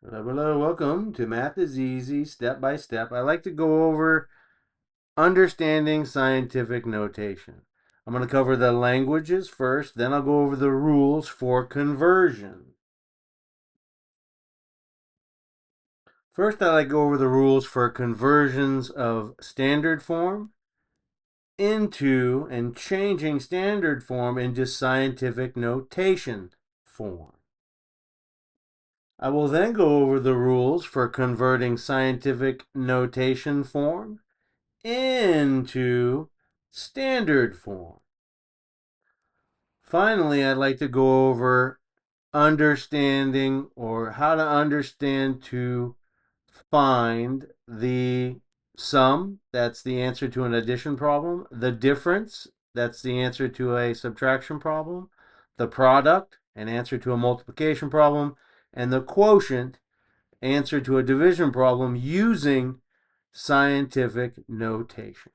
Hello, welcome to Math is Easy, Step by Step. I like to go over understanding scientific notation. I'm going to cover the languages first, then I'll go over the rules for conversion. First, I like to go over the rules for conversions of standard form into and changing standard form into scientific notation form. I will then go over the rules for converting scientific notation form into standard form. Finally, I'd like to go over understanding or how to understand to find the sum, that's the answer to an addition problem, the difference, that's the answer to a subtraction problem, the product, an answer to a multiplication problem, and the quotient, answer to a division problem using scientific notation.